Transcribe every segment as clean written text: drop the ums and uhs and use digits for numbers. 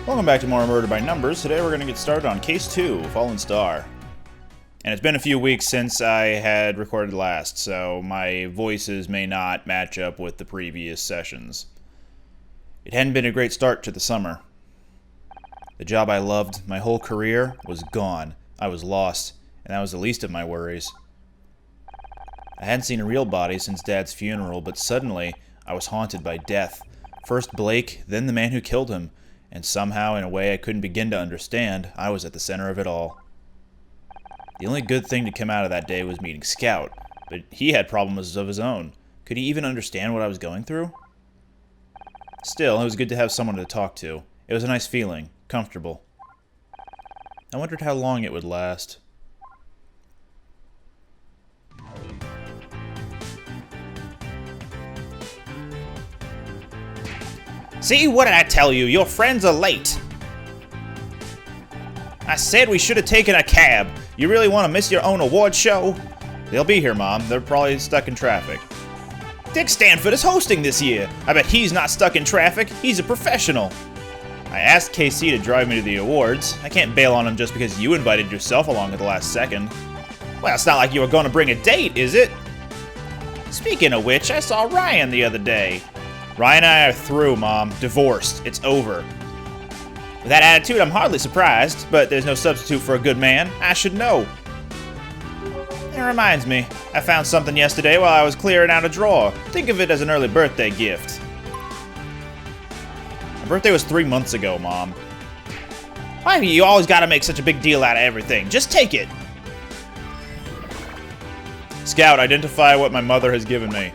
Welcome back to more Murder by Numbers. Today we're going to get started on Case 2, Fallen Star. And it's been a few weeks since I had recorded last, so my voices may not match up with the previous sessions. It hadn't been a great start to the summer. The job I loved, my whole career, was gone. I was lost, and that was the least of my worries. I hadn't seen a real body since Dad's funeral, but suddenly I was haunted by death. First Blake, then the man who killed him. And somehow, in a way I couldn't begin to understand, I was at the center of it all. The only good thing to come out of that day was meeting Scout, but he had problems of his own. Could he even understand what I was going through? Still, it was good to have someone to talk to. It was a nice feeling, comfortable. I wondered how long it would last. See, what did I tell you? Your friends are late. I said we should have taken a cab. You really want to miss your own award show? They'll be here, Mom. They're probably stuck in traffic. Dick Stanford is hosting this year. I bet he's not stuck in traffic. He's a professional. I asked KC to drive me to the awards. I can't bail on him just because you invited yourself along at the last second. Well, it's not like you were going to bring a date, is it? Speaking of which, I saw Ryan the other day. Ryan and I are through, Mom. Divorced. It's over. With that attitude, I'm hardly surprised, but there's no substitute for a good man. I should know. It reminds me, I found something yesterday while I was clearing out a drawer. Think of it as an early birthday gift. My birthday was 3 months ago, Mom. Why have you always got to make such a big deal out of everything? Just take it. Scout, identify what my mother has given me.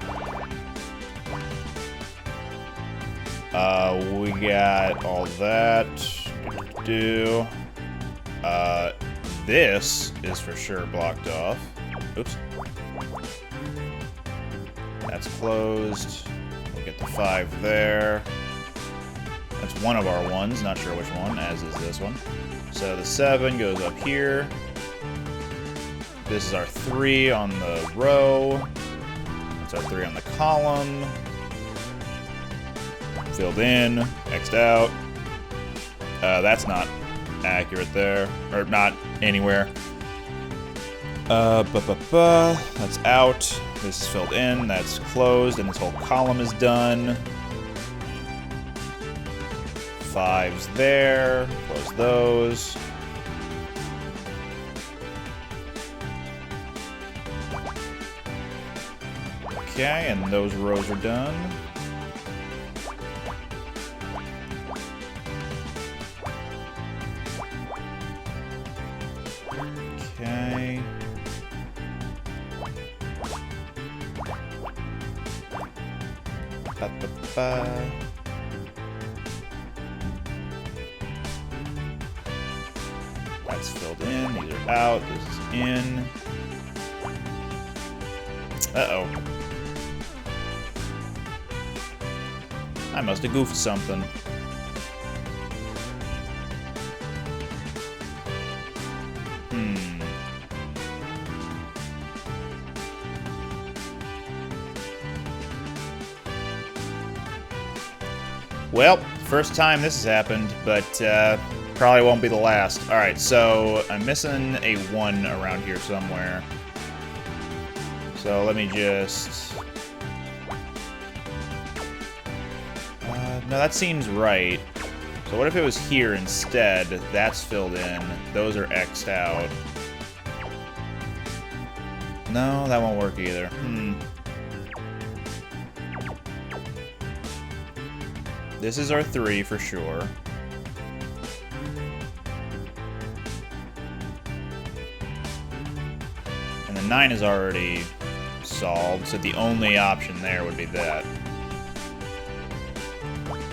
We got all that. This is for sure blocked off. Oops. That's closed. We'll get the 5 there. That's one of our ones, not sure which one, as is this one. So the 7 goes up here. This is our 3 on the row. That's our 3 on the column. Filled in, X'd out. That's not accurate there, or not anywhere. That's out. This is filled in, that's closed, and this whole column is done. 5's there, close those. Okay, and those rows are done. Okay. That's filled in. These are out. This is in. Uh-oh. I must have goofed something. Well, first time this has happened, but probably won't be the last. Alright, so I'm missing a 1 around here somewhere. So let me just... no, that seems right. So what if it was here instead? That's filled in. Those are X'd out. No, that won't work either. This is our 3 for sure. And the 9 is already solved, so the only option there would be that.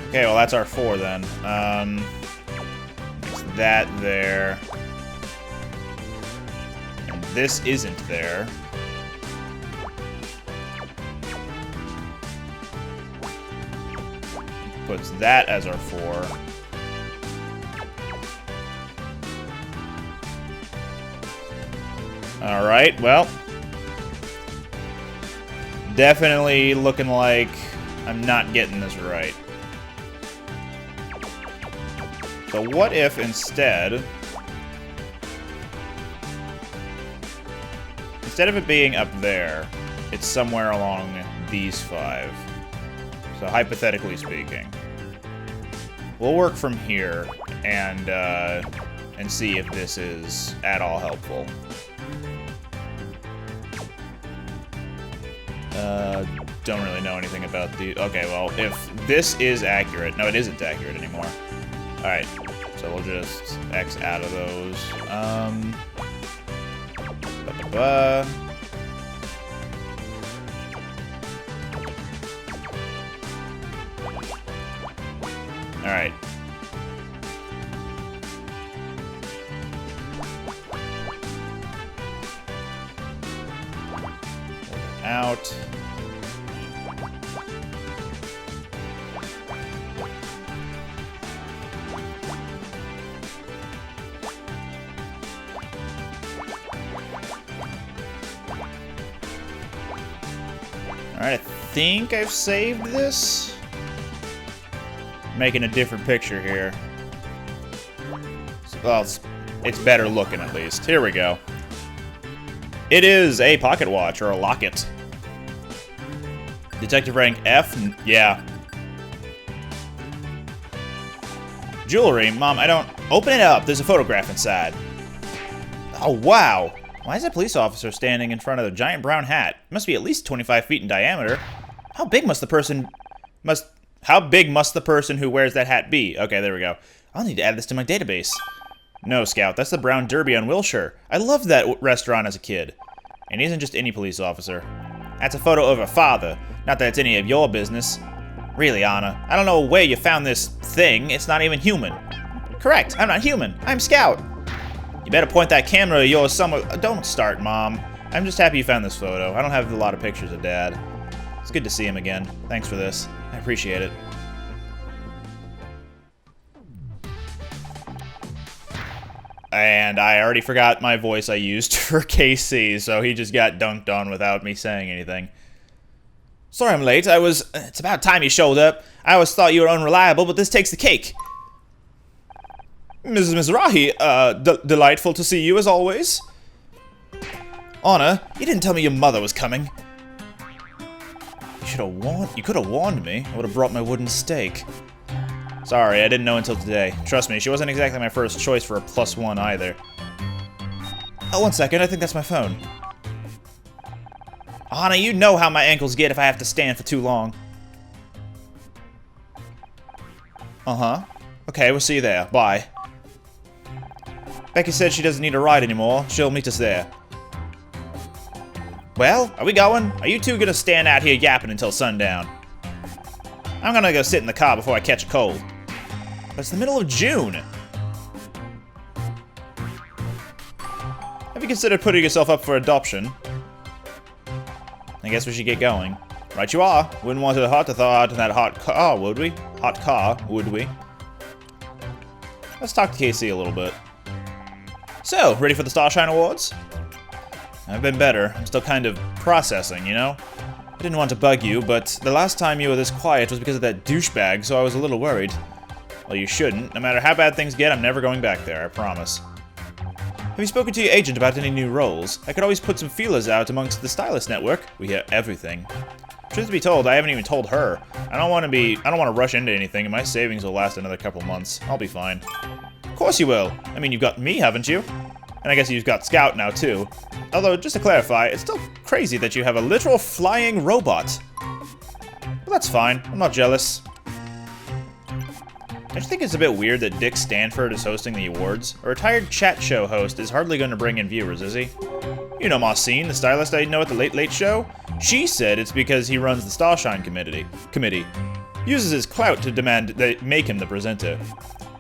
Okay, well that's our 4 then. It's that there. And this isn't there. Puts that as our 4. Alright, well. Definitely looking like I'm not getting this right. So what if instead of it being up there, it's somewhere along these 5. So hypothetically speaking, we'll work from here and see if this is at all helpful. Don't really know anything about the... Okay, well, if this is accurate... No, it isn't accurate anymore. Alright, so we'll just X out of those. Alright. Out. Alright, I think I've saved this. Making a different picture here. Well, it's better looking at least. Here we go. It is a pocket watch, or a locket. Detective rank F? Yeah. Jewelry? Mom, I don't... Open it up, there's a photograph inside. Oh, wow. Why is a police officer standing in front of a giant brown hat? It must be at least 25 feet in diameter. How big must the person who wears that hat be? Okay, there we go. I'll need to add this to my database. No, Scout, that's the Brown Derby on Wilshire. I loved that restaurant as a kid. And he isn't just any police officer. That's a photo of her father. Not that it's any of your business. Really, Anna, I don't know where you found this thing. It's not even human. Correct, I'm not human. I'm Scout. You better point that camera of yours somewhere. Don't start, Mom. I'm just happy you found this photo. I don't have a lot of pictures of Dad. It's good to see him again. Thanks for this. I appreciate it. And I already forgot my voice I used for KC, so he just got dunked on without me saying anything. Sorry I'm late. It's about time you showed up. I always thought you were unreliable, but this takes the cake. Mrs. Mizrahi, delightful to see you as always. Anna, you didn't tell me your mother was coming. You could have warned me. I would have brought my wooden stake. Sorry, I didn't know until today. Trust me, she wasn't exactly my first choice for a +1 either. Oh, 1 second, I think that's my phone. Anna, you know how my ankles get if I have to stand for too long. Uh-huh. Okay, we'll see you there. Bye. Becky said she doesn't need a ride anymore. She'll meet us there. Well, are we going? Are you two gonna stand out here yapping until sundown? I'm gonna go sit in the car before I catch a cold. But it's the middle of June. Have you considered putting yourself up for adoption? I guess we should get going. Right you are. Wouldn't want it hot to thaw out in that hot car, would we? Hot car, would we? Let's talk to KC a little bit. So, ready for the Starshine Awards? I've been better. I'm still kind of processing, you know? I didn't want to bug you, but the last time you were this quiet was because of that douchebag, so I was a little worried. Well, you shouldn't. No matter how bad things get, I'm never going back there, I promise. Have you spoken to your agent about any new roles? I could always put some feelers out amongst the stylist network. We hear everything. Truth to be told, I haven't even told her. I don't want to rush into anything, and my savings will last another couple months. I'll be fine. Of course you will. I mean, you've got me, haven't you? And I guess you've got Scout now, too. Although, just to clarify, it's still crazy that you have a literal flying robot. But that's fine. I'm not jealous. Don't you think it's a bit weird that Dick Stanford is hosting the awards? A retired chat show host is hardly going to bring in viewers, is he? You know Marcine, the stylist I know at the Late Late Show? She said it's because he runs the Starshine committee. Uses his clout to demand they make him the presenter.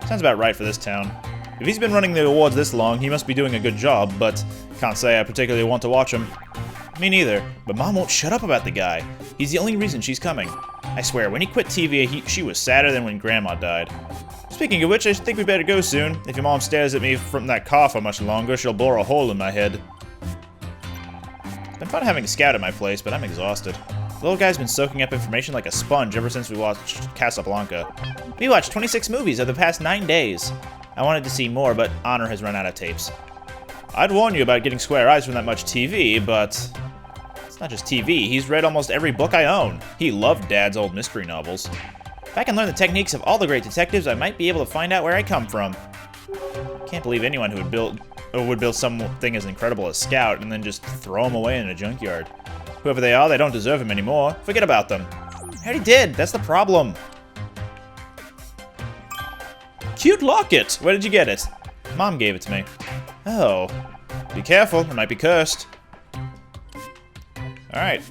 Sounds about right for this town. If he's been running the awards this long, he must be doing a good job, but can't say I particularly want to watch him. Me neither, but Mom won't shut up about the guy. He's the only reason she's coming. I swear, when he quit TV, she was sadder than when Grandma died. Speaking of which, I think we better go soon. If your mom stares at me from that car for much longer, she'll bore a hole in my head. It's been fun having a Scout at my place, but I'm exhausted. The little guy's been soaking up information like a sponge ever since we watched Casablanca. We watched 26 movies over the past 9 days. I wanted to see more, but Honor has run out of tapes. I'd warn you about getting square eyes from that much TV, but it's not just TV. He's read almost every book I own. He loved Dad's old mystery novels. If I can learn the techniques of all the great detectives, I might be able to find out where I come from. Can't believe anyone who would build something as incredible as Scout and then just throw him away in a junkyard. Whoever they are, they don't deserve him anymore. Forget about them. I already did. That's the problem. Cute locket. Where did you get it? Mom gave it to me. Oh. Be careful. It might be cursed. Alright.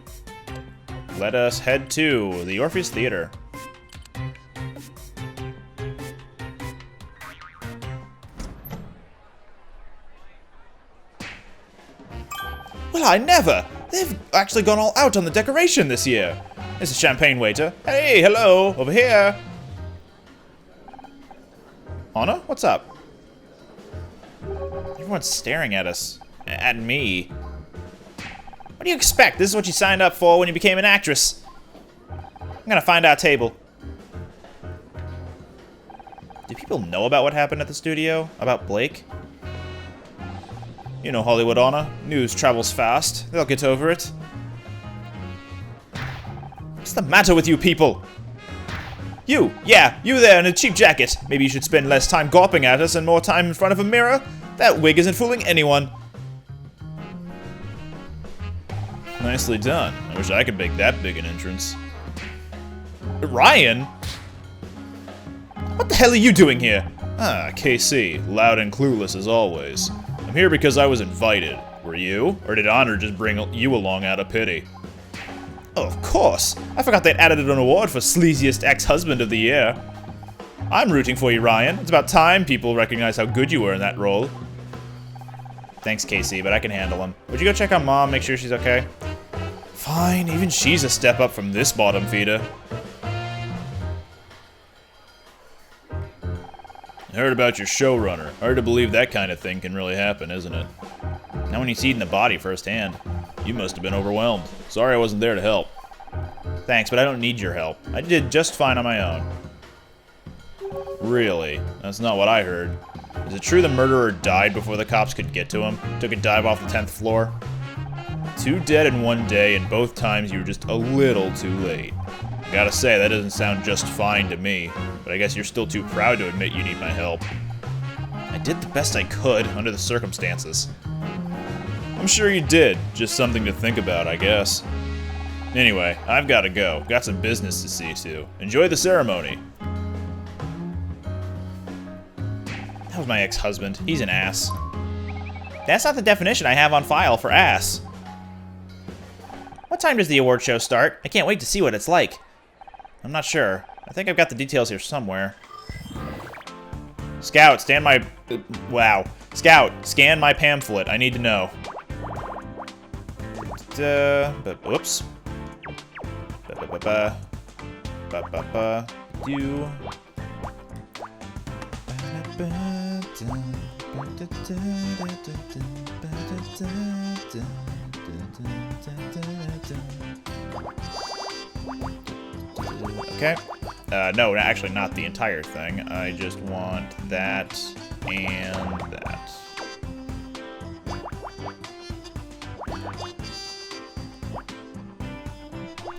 Let us head to the Orpheus Theater. Well, I never! They've actually gone all out on the decoration this year. There's a champagne waiter. Hey, hello, over here. Anna, what's up? Everyone's staring at us. At me. What do you expect? This is what you signed up for when you became an actress. I'm gonna find our table. Do people know about what happened at the studio? About Blake? You know Hollywood, Anna. News travels fast. They'll get over it. What's the matter with you people? You! Yeah, you there in a cheap jacket. Maybe you should spend less time gawping at us and more time in front of a mirror? That wig isn't fooling anyone. Nicely done. I wish I could make that big an entrance. Ryan? What the hell are you doing here? Ah, KC. Loud and clueless as always. I'm here because I was invited. Were you? Or did Honor just bring you along out of pity? Oh, of course. I forgot they'd added an award for sleaziest ex-husband of the year. I'm rooting for you, Ryan. It's about time people recognize how good you were in that role. Thanks, Casey, but I can handle him. Would you go check on Mom, make sure she's okay? Fine, even she's a step up from this bottom feeder. I heard about your showrunner. Hard to believe that kind of thing can really happen, isn't it? Not when you see it in the body firsthand. You must have been overwhelmed. Sorry I wasn't there to help. Thanks, but I don't need your help. I did just fine on my own. Really? That's not what I heard. Is it true the murderer died before the cops could get to him? Took a dive off the 10th floor? 2 dead in 1 day, and both times you were just a little too late. I gotta say, that doesn't sound just fine to me, but I guess you're still too proud to admit you need my help. I did the best I could under the circumstances. I'm sure you did. Just something to think about, I guess. Anyway, I've gotta go. Got some business to see to. Enjoy the ceremony. That was my ex-husband. He's an ass. That's not the definition I have on file for ass. What time does the award show start? I can't wait to see what it's like. I'm not sure. I think I've got the details here somewhere. Scout, Scout, scan my pamphlet. I need to know. Oops. Okay. No, actually not the entire thing. I just want that and that.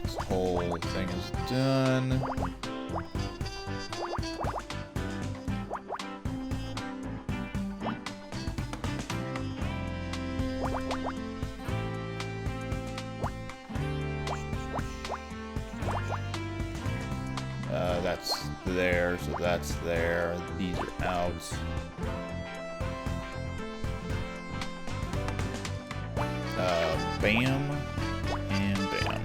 This whole thing is done. That's there, so that's there. These are out. Bam, and bam.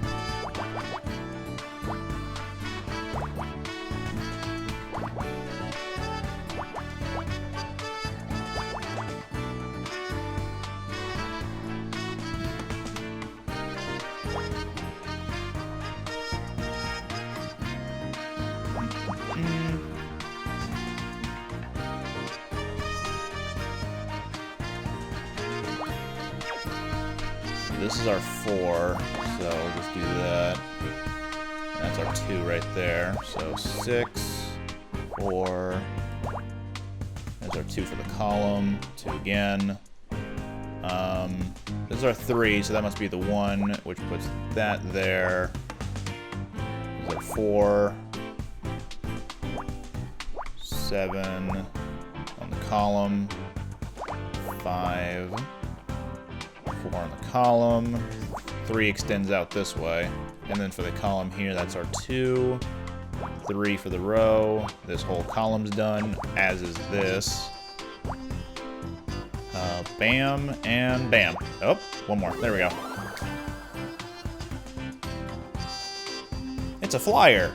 This is our 4, so we'll just do that. That's our 2 right there. So 6, 4. There's our 2 for the column. 2 again. This is our 3, so that must be the 1, which puts that there. This is our 4. 7 on the column. 5. 4 on the column. 3 extends out this way. And then for the column here, that's our 2. 3 for the row. This whole column's done, as is this. Bam and bam. Oh, one more. There we go. It's a flyer.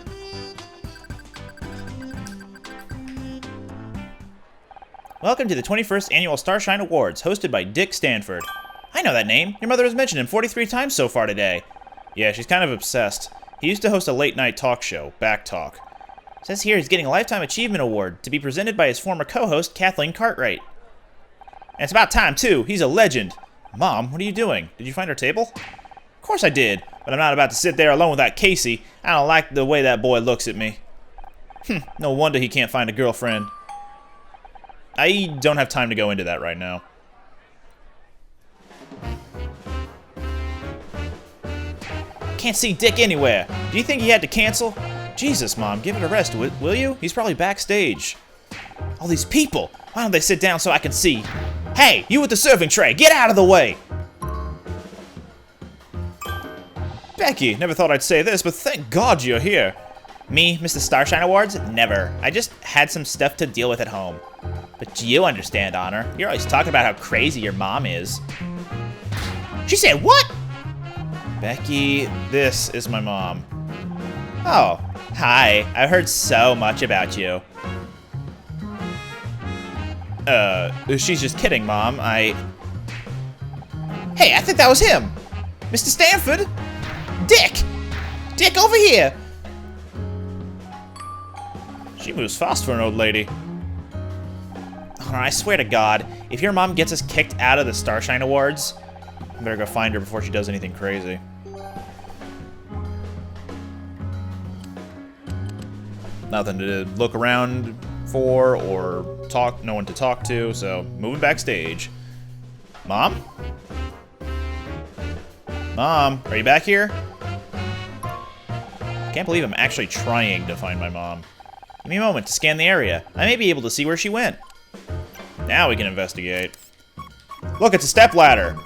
Welcome to the 21st Annual Starshine Awards, hosted by Dick Stanford. I know that name. Your mother has mentioned him 43 times so far today. Yeah, she's kind of obsessed. He used to host a late-night talk show, Back Talk. Says here he's getting a Lifetime Achievement Award to be presented by his former co-host, Kathleen Cartwright. And it's about time, too. He's a legend. Mom, what are you doing? Did you find our table? Of course I did, but I'm not about to sit there alone without Casey. I don't like the way that boy looks at me. No wonder he can't find a girlfriend. I don't have time to go into that right now. Can't see Dick anywhere. Do you think he had to cancel? Jesus, Mom, give it a rest, will you? He's probably backstage. All these people. Why don't they sit down so I can see? Hey, you with the serving tray, get out of the way! Becky, never thought I'd say this, but thank God you're here. Me, Mr. Starshine Awards? Never. I just had some stuff to deal with at home. But do you understand, Honor? You're always talking about how crazy your mom is. She said what? Becky, this is my mom. Oh, hi. I've heard so much about you. She's just kidding, Mom. Hey, I think that was him! Mr. Stanford! Dick! Dick, over here! She moves fast for an old lady. Oh, I swear to God, if your mom gets us kicked out of the Starshine Awards, I better go find her before she does anything crazy. Nothing to look around for or talk, no one to talk to, so moving backstage. Mom? Mom, are you back here? Can't believe I'm actually trying to find my mom. Give me a moment to scan the area. I may be able to see where she went. Now we can investigate. Look, it's a stepladder.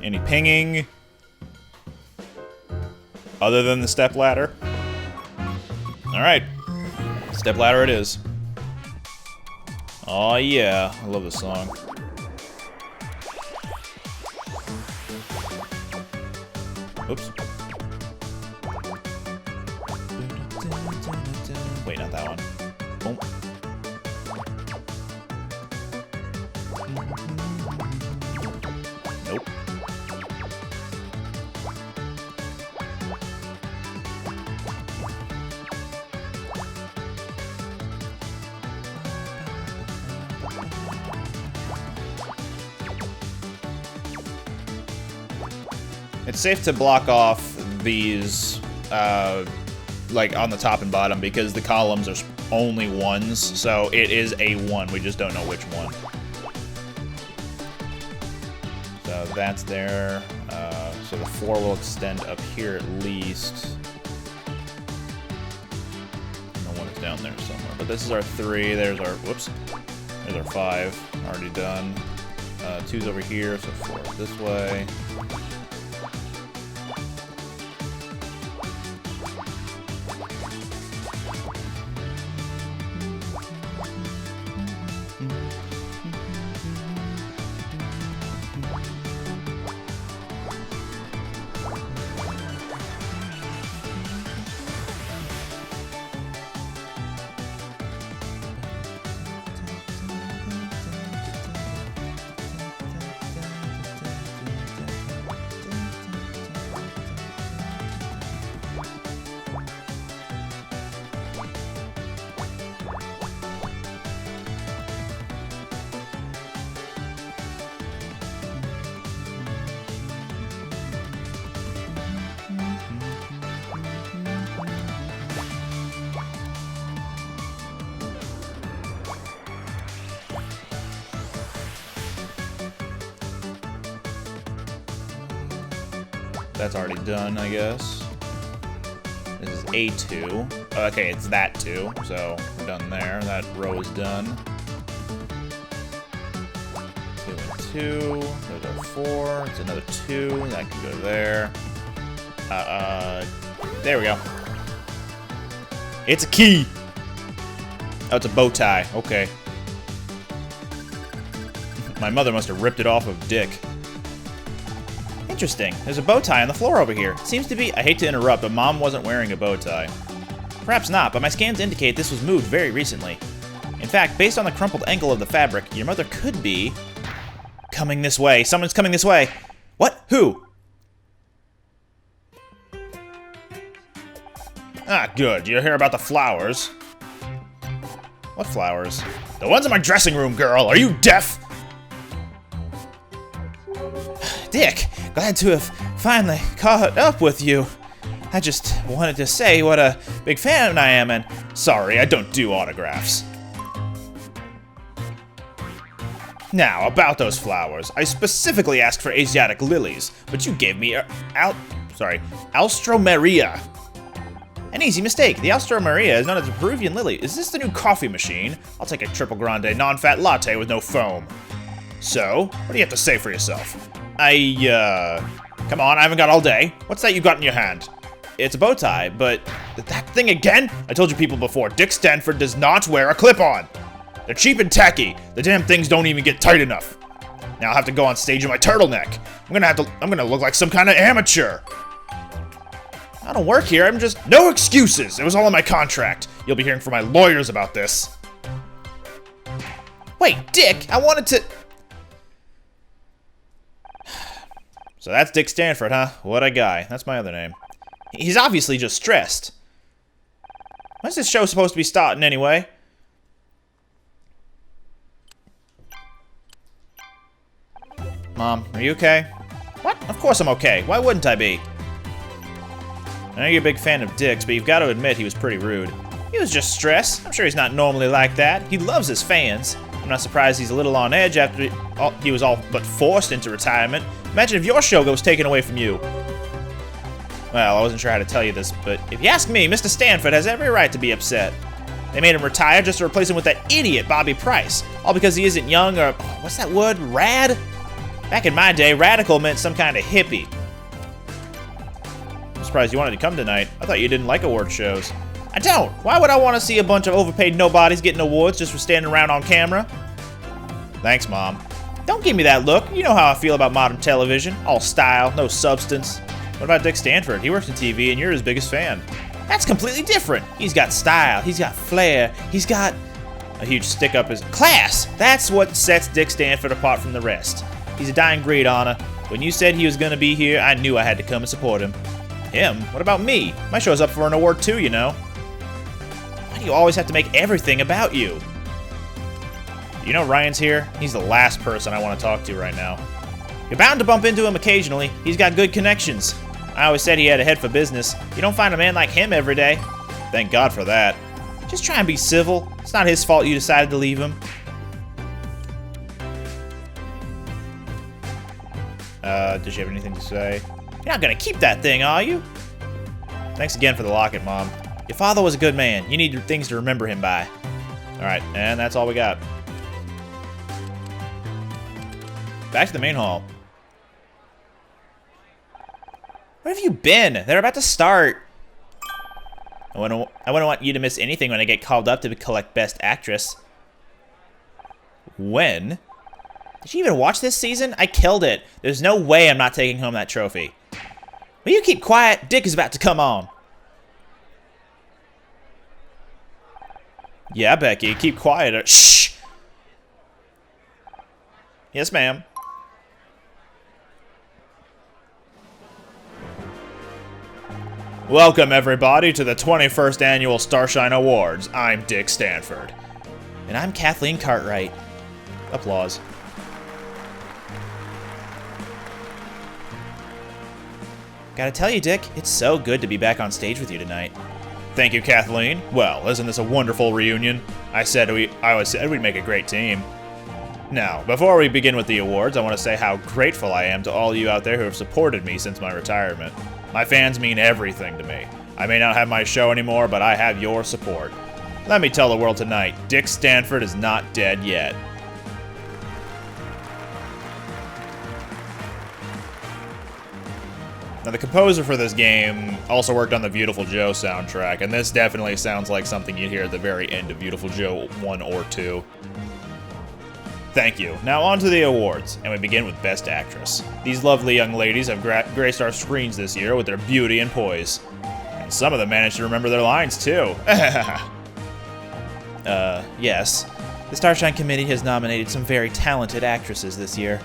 Any pinging? Other than the stepladder? Alright. Stepladder it is. Oh yeah, I love this song. Oops. Wait, not that one. Boom. Nope. It's safe to block off these, like on the top and bottom because the columns are only ones, so it is a 1, we just don't know which one. So that's there, so the 4 will extend up here at least. And the 1 is down there somewhere, but this is our 3, there's our, whoops, there's our 5, already done. 2's over here, so 4 this way. that's already done, I guess. This is A2. Okay, it's that 2, so we're done there. That row is done. 2 and 2. Those are 4. It's another 2. That can go there. There we go. It's a key! Oh, it's a bow tie. Okay. My mother must have ripped it off of Dick. Interesting. There's a bow tie on the floor over here. Seems to be... I hate to interrupt, but Mom wasn't wearing a bow tie. Perhaps not, but my scans indicate this was moved very recently. In fact, based on the crumpled angle of the fabric, your mother could be... coming this way. Someone's coming this way. What? Who? Ah, good. You hear about the flowers? What flowers? The ones in my dressing room, girl. Are you deaf? Dick, glad to have finally caught up with you. I just wanted to say what a big fan I am, and sorry, I don't do autographs. Now, about those flowers. I specifically asked for Asiatic lilies, but you gave me Alstroemeria. An easy mistake. The Alstroemeria is known as a Peruvian lily. Is this the new coffee machine? I'll take a triple grande non-fat latte with no foam. So, what do you have to say for yourself? Come on, I haven't got all day. What's that you got in your hand? It's a bow tie, but that thing again? I told you people before, Dick Stanford does not wear a clip-on. They're cheap and tacky. The damn things don't even get tight enough. Now I'll have to go on stage in my turtleneck. I'm gonna look like some kind of amateur. I don't work here, I'm just... No excuses! It was all in my contract. You'll be hearing from my lawyers about this. Wait, Dick, I wanted to... So that's Dick Stanford, huh? What a guy. That's my other name. He's obviously just stressed. When's this show supposed to be starting anyway? Mom, are you okay? What? Of course I'm okay. Why wouldn't I be? I know you're a big fan of Dick's, but you've got to admit he was pretty rude. He was just stressed. I'm sure he's not normally like that. He loves his fans. I'm not surprised he's a little on edge after he was all but forced into retirement. Imagine if your show was taken away from you. Well, I wasn't sure how to tell you this, but if you ask me, Mr. Stanford has every right to be upset. They made him retire just to replace him with that idiot Bobby Price. All because he isn't young or, what's that word, rad? Back in my day, radical meant some kind of hippie. I'm surprised you wanted to come tonight. I thought you didn't like award shows. I don't. Why would I want to see a bunch of overpaid nobodies getting awards just for standing around on camera? Thanks, Mom. Don't give me that look. You know how I feel about modern television. All style, no substance. What about Dick Stanford? He works in TV and you're his biggest fan. That's completely different. He's got style. He's got flair. He's got a huge stick up his class. That's what sets Dick Stanford apart from the rest. He's a dying breed, Anna. When you said he was going to be here, I knew I had to come and support him. Him? What about me? My show's up for an award too, you know. Why do you always have to make everything about you? You know Ryan's here? He's the last person I want to talk to right now. You're bound to bump into him occasionally. He's got good connections. I always said he had a head for business. You don't find a man like him every day. Thank God for that. Just try and be civil. It's not his fault you decided to leave him. Does she have anything to say? You're not gonna keep that thing, are you? Thanks again for the locket, Mom. Your father was a good man. You need things to remember him by. Alright, and that's all we got. Back to the main hall. Where have you been? They're about to start. I wouldn't want you to miss anything when I get called up to collect Best Actress. When? Did you even watch this season? I killed it. There's no way I'm not taking home that trophy. Will you keep quiet? Dick is about to come on. Yeah, Becky, keep quiet. Shh! Yes, ma'am. Welcome, everybody, to the 21st Annual Starshine Awards. I'm Dick Stanford. And I'm Kathleen Cartwright. Applause. Gotta tell you, Dick, it's so good to be back on stage with you tonight. Thank you, Kathleen. Well, isn't this a wonderful reunion? I always said we'd make a great team. Now, before we begin with the awards, I want to say how grateful I am to all you out there who have supported me since my retirement. My fans mean everything to me. I may not have my show anymore, but I have your support. Let me tell the world tonight, Dick Stanford is not dead yet. Now, the composer for this game also worked on the Beautiful Joe soundtrack, and this definitely sounds like something you'd hear at the very end of Beautiful Joe 1 or 2. Thank you. Now on to the awards, and we begin with Best Actress. These lovely young ladies have graced our screens this year with their beauty and poise. And some of them managed to remember their lines, too. Yes. The Starshine Committee has nominated some very talented actresses this year.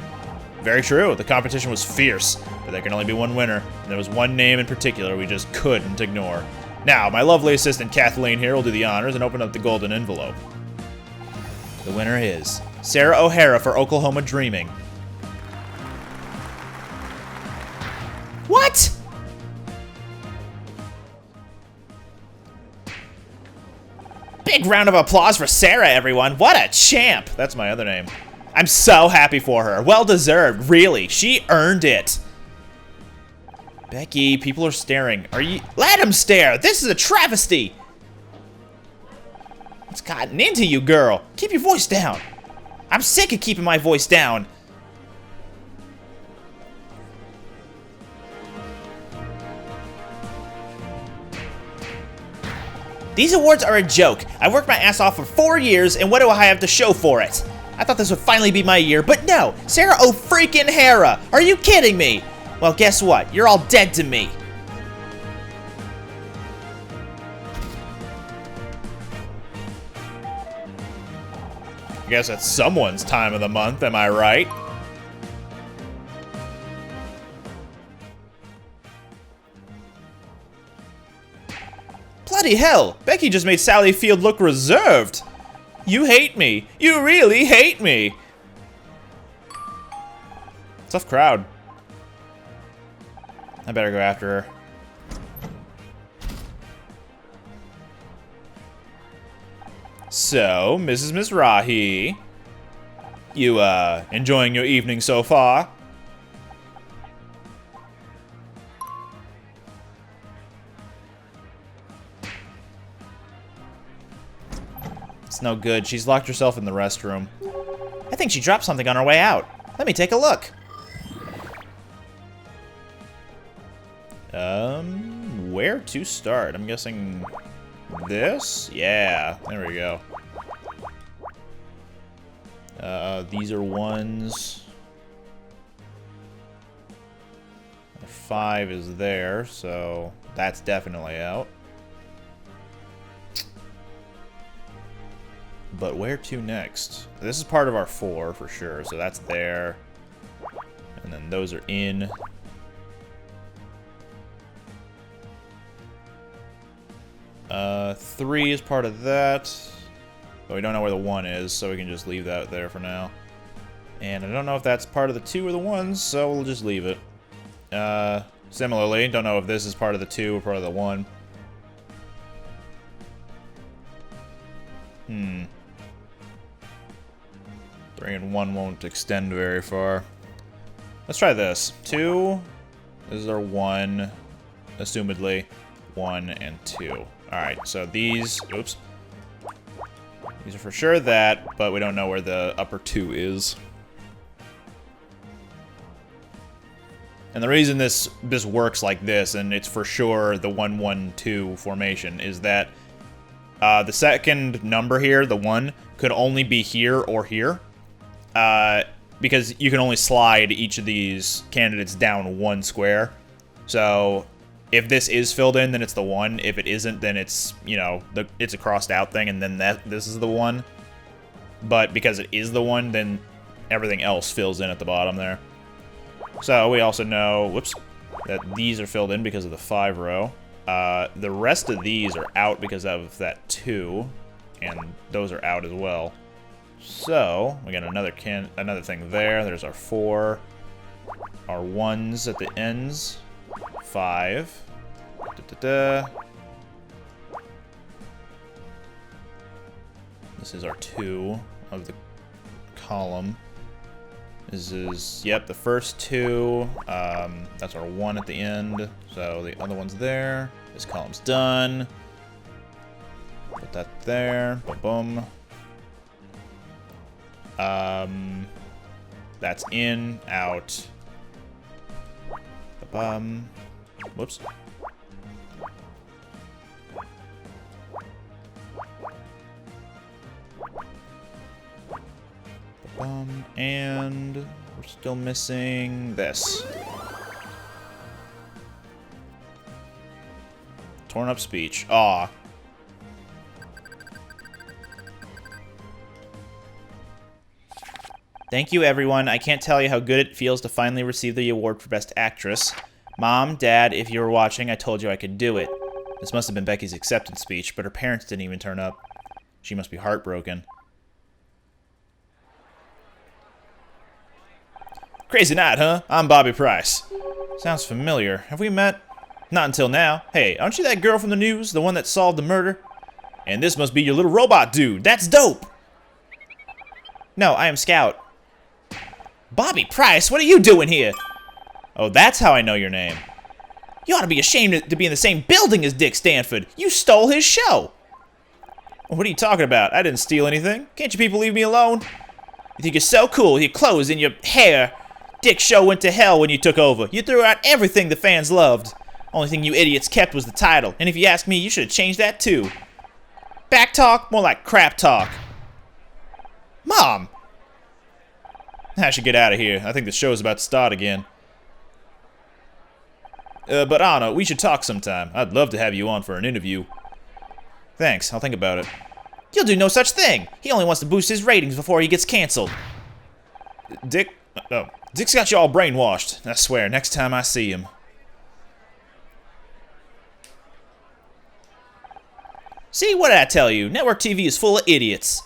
Very true. The competition was fierce, but there can only be one winner. And there was one name in particular we just couldn't ignore. Now, my lovely assistant Kathleen here will do the honors and open up the golden envelope. The winner is Sarah O'Hara for Oklahoma Dreaming. What? Big round of applause for Sarah, everyone. What a champ. That's my other name. I'm so happy for her. Well deserved, really. She earned it. Becky, people are staring. Let them stare. This is a travesty. What's gotten into you, girl? Keep your voice down. I'm sick of keeping my voice down. These awards are a joke. I worked my ass off for 4 years, and what do I have to show for it? I thought this would finally be my year, but no! Sarah O'Freakin' Are you kidding me? Well, guess what? You're all dead to me. I guess it's someone's time of the month, am I right? Bloody hell! Becky just made Sally Field look reserved! You hate me! You really hate me! Tough crowd. I better go after her. So, Mrs. Mizrahi, you, enjoying your evening so far? It's no good. She's locked herself in the restroom. I think she dropped something on her way out. Let me take a look. Where to start? I'm guessing this? Yeah, there we go. These are ones. 5 is there, so that's definitely out. But where to next? This is part of our 4 for sure, so that's there. And then those are in. Three is part of that. But we don't know where the 1 is, so we can just leave that there for now. And I don't know if that's part of the 2 or the 1, so we'll just leave it. Similarly, don't know if this is part of the 2 or part of the 1. 3 and 1 won't extend very far. Let's try this. 2. This is our 1. Assumedly. 1 and 2. Alright, so these... Oops. These are for sure that, but we don't know where the upper 2 is. And the reason this works like this, and it's for sure the 1-1-2 formation, is that the second number here, the 1, could only be here or here. Because you can only slide each of these candidates down 1 square. So if this is filled in, then it's the 1. If it isn't, then it's, you know, it's a crossed out thing, and then this is the 1. But because it is the 1, then everything else fills in at the bottom there. So we also know, whoops, that these are filled in because of the 5 row. The rest of these are out because of that 2, and those are out as well. So we got another thing there. There's our 4, our 1s at the ends, 5. This is our 2 of the column. This is, yep, the first two. That's our one at the end. So the other one's there. This column's done. Put that there. Boom, boom. That's in, out. Whoops. And we're still missing this. Torn up speech. Aw. Thank you, everyone. I can't tell you how good it feels to finally receive the award for Best Actress. Mom, Dad, if you were watching, I told you I could do it. This must have been Becky's acceptance speech, but her parents didn't even turn up. She must be heartbroken. Crazy night, huh? I'm Bobby Price. Sounds familiar. Have we met? Not until now. Hey, aren't you that girl from the news? The one that solved the murder? And this must be your little robot dude. That's dope! No, I am Scout. Bobby Price, what are you doing here? Oh, that's how I know your name. You ought to be ashamed to be in the same building as Dick Stanford. You stole his show. What are you talking about? I didn't steal anything. Can't you people leave me alone? You think you're so cool with your clothes and your hair. Dick's show went to hell when you took over. You threw out everything the fans loved. Only thing you idiots kept was the title. And if you ask me, you should have changed that too. Back talk? More like crap talk. Mom! I should get out of here. I think the show's about to start again. But Anna, we should talk sometime. I'd love to have you on for an interview. Thanks, I'll think about it. You'll do no such thing. He only wants to boost his ratings before he gets canceled. Dick? Oh, Dick's got you all brainwashed. I swear, next time I see him. See, what did I tell you? Network TV is full of idiots.